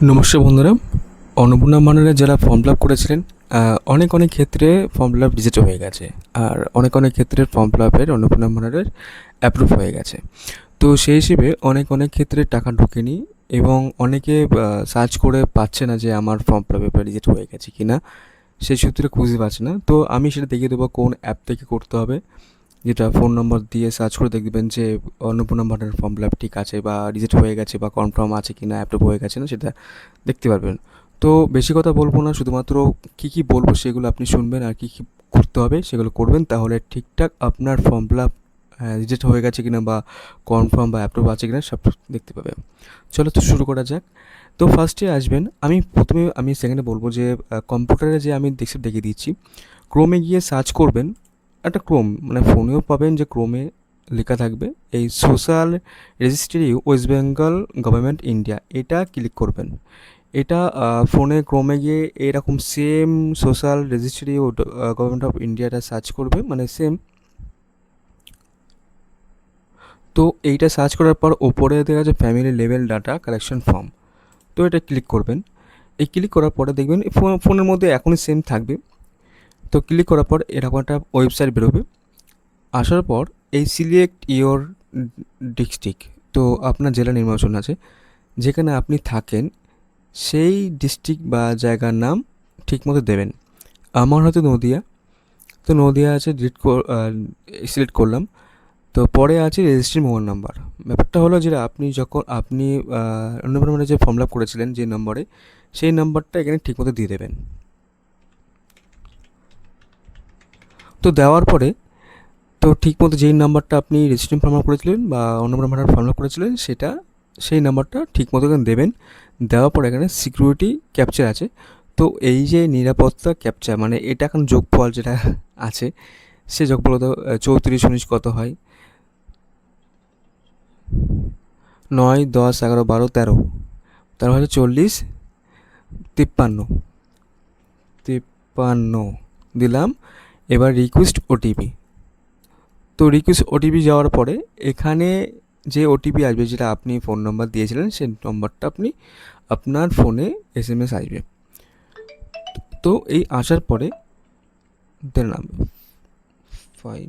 নমস্কার বন্ধুরা, অন্নপূর্ণা মান্নারের যারা ফর্ম ফিল আপ করেছিলেন, অনেক ক্ষেত্রে ফর্ম ফিল আপ রিজেক্ট হয়ে গেছে। আর অনেক ক্ষেত্রে ফর্ম ফিল আপের অন্নপূর্ণা মান্নারের অ্যাপ্রুভ হয়ে গেছে। তো সেই হিসেবে অনেক ক্ষেত্রে টাকা ঢোকেনি এবং অনেকে সার্চ করে পাচ্ছে না যে আমার ফর্ম ফিল আপের রিজেক্ট হয়ে গেছে কি না, সেই সূত্রে খুঁজে পাচ্ছে না। তো আমি সেটা দেখিয়ে দেবো কোন অ্যাপ থেকে করতে হবে, যেটা ফোন নম্বর দিয়ে সার্চ করে দেখবেন যে অন্নপূর্ণা মান্নারের ফর্ম ফিল আপ ঠিক আছে বা রিজেক্ট হয়ে গেছে বা কনফার্ম আছে কি না, অ্যাপ্রুভ হয়ে গেছে না, সেটা দেখতে পারবেন। তো বেশি কথা বলবো না, শুধুমাত্র কী বলবো সেগুলো আপনি শুনবেন আর কী করতে হবে সেগুলো করবেন, তাহলে ঠিকঠাক আপনার ফর্ম ফিল আপ রিজেক্ট হয়ে গেছে কিনা বা কনফার্ম বা অ্যাপ্রুভ আছে কিনা সব দেখতে পাবে। চলো তো শুরু করা যাক। তো ফার্স্টে আসবেন, আমি সেকেন্ডে বলবো যে কম্পিউটারে যে আমি দেখিয়ে দিচ্ছি, ক্রোমে গিয়ে সার্চ করবেন। একটা ক্রোম মানে ফোনেও পাবেন যে ক্রোমে লেখা থাকবে এই social registry west Bengal government India, এটা ক্লিক করবেন। এটা ফোনে ক্রোমে গিয়ে এরকম সেম সোশ্যাল রেজিস্ট্রি ও গভর্নমেন্ট অফ ইন্ডিয়াটা সার্চ করবে, মানে সেম। তো এইটা সার্চ করার পর ওপরে দেখা যাচ্ছে family level data collection form, তো এটা ক্লিক করবেন। এই ক্লিক করার পরে দেখবেন ফোনের মধ্যে এখনই সেম থাকবে। তো ক্লিক করার পর এরকম একটা ওয়েবসাইট বেরোবে। আসার পর এই সিলেক্ট ইওর ডিস্ট্রিক্ট, তো আপনার জেলা নির্বাচন আছে, যেখানে আপনি থাকেন সেই ডিস্ট্রিক্ট বা জায়গার নাম ঠিকমতো দেবেন। আমার হয়তো নদিয়া, তো নদিয়া আছে সিলেক্ট করলাম। তো পরে আছে রেজিস্ট্রি মোবাইল নাম্বার। ব্যাপারটা হলো যে আপনি অন্য যে ফর্ম ফিল আপ করেছিলেন যে নম্বরে, সেই নাম্বারটা এখানে ঠিকমতো দিয়ে দেবেন। তো দেওয়ার পরে তো ঠিকমতো যেই নাম্বারটা আপনি রেজিস্ট্রেশন ফর্ম করেছিলেন বা অন্য নাম্বার ফর্ম করেছিলেন, সেই নাম্বারটা ঠিকমতো এখানে দেবেন। দেওয়ার পর এখানে সিকিউরিটি ক্যাপচার আছে। তো এই যে নিরাপত্তা ক্যাপচার, মানে এটা এখন যোগফল যেটা আছে, সে যোগফল তো 34 19 কত হয়, 9 10 11 12 13, তার হচ্ছে 40 53 53 দিলাম। এবার রিকোয়েস্ট ওটিপি। তো রিকোয়েস্ট ওটিপি যাওয়ার পরে এখানে যে ওটিপি আসবে, যেটা আপনি ফোন নম্বর দিয়েছিলেন, সেই নম্বরটা আপনার ফোনে এসএমএস আসবে। তো এই আসার পরে দিলাম 5।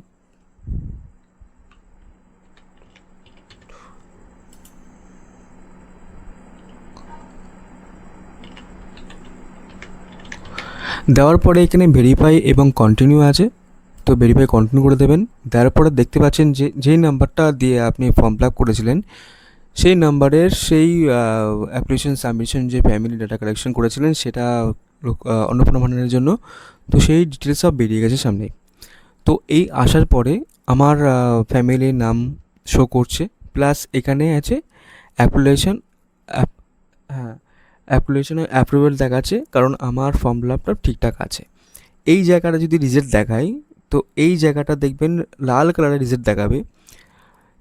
দেওয়ার পরে এখানে ভেরিফাই এবং কন্টিনিউ আছে, তো ভেরিফাই কন্টিনিউ করে দেবেন। দেওয়ার পরে দেখতে পাচ্ছেন যে যেই নাম্বারটা দিয়ে আপনি ফর্ম ফিল আপ করেছিলেন, সেই নাম্বারের সেই অ্যাপ্লিকেশন সাবমিশন যে ফ্যামিলি ডাটা কালেকশন করেছিলেন, সেটা অন্নপূর্ণা ভান্ডারের জন্য, তো সেই ডিটেলস সব বেরিয়ে গেছে সামনে। তো এই আসার পরে আমার ফ্যামিলির নাম শো করছে, প্লাস এখানে আছে অ্যাপ্লিকেশন, হ্যাঁ, অ্যাপ্লিকেশনের অ্যাপ্রুভেল দেখাচ্ছে, কারণ আমার ফর্ম ফিল আপটা ঠিকঠাক আছে। এই জায়গাটা যদি রিজেক্ট দেখায়, তো এই জায়গাটা দেখবেন লাল কালারের রিজেক্ট দেখাবে।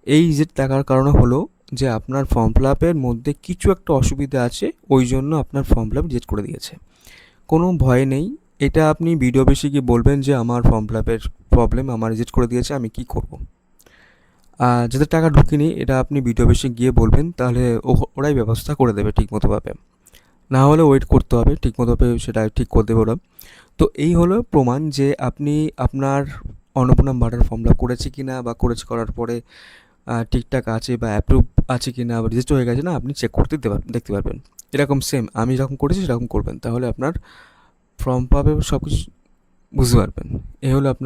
এই রিজেক্ট দেখার কারণ হলো যে আপনার ফর্ম ফিল আপের মধ্যে কিছু একটা অসুবিধা আছে, ওই জন্য আপনার ফর্ম ফিল আপ রিজেক্ট করে দিয়েছে। কোনো ভয় নেই, এটা আপনি বিডিও অফিসে গিয়ে বলবেন যে আমার ফর্ম ফিল আপের প্রবলেম, আমার রিজেক্ট করে দিয়েছে, আমি কী করব। যাদের টাকা ঢুকিনি, এটা আপনি বিডিও অফিসে গিয়ে বলবেন, তাহলে ওরাই ব্যবস্থা করে দেবে ঠিকমতোভাবে। না হলে ওয়েট করতে হবে, ঠিকমতোভাবে সেটা ঠিক করে দেবে ওরা। তো এই হলো প্রমাণ যে আপনি আপনার অন্নপূর্ণা ভান্ডার ফর্ম ফিল আপ করেছে কি না, বা করার পরে ঠিকঠাক আছে বা অ্যাপ্রুভ আছে কি না বা রেজিস্টার হয়ে গেছে না, আপনি চেক করতে দেখতে পারবেন। এরকম সেম আমি যেরকম করেছি সেরকম করবেন, তাহলে আপনার ফর্ম পাবে সব কিছু বুঝতে পারবেন। এই হলো আপনার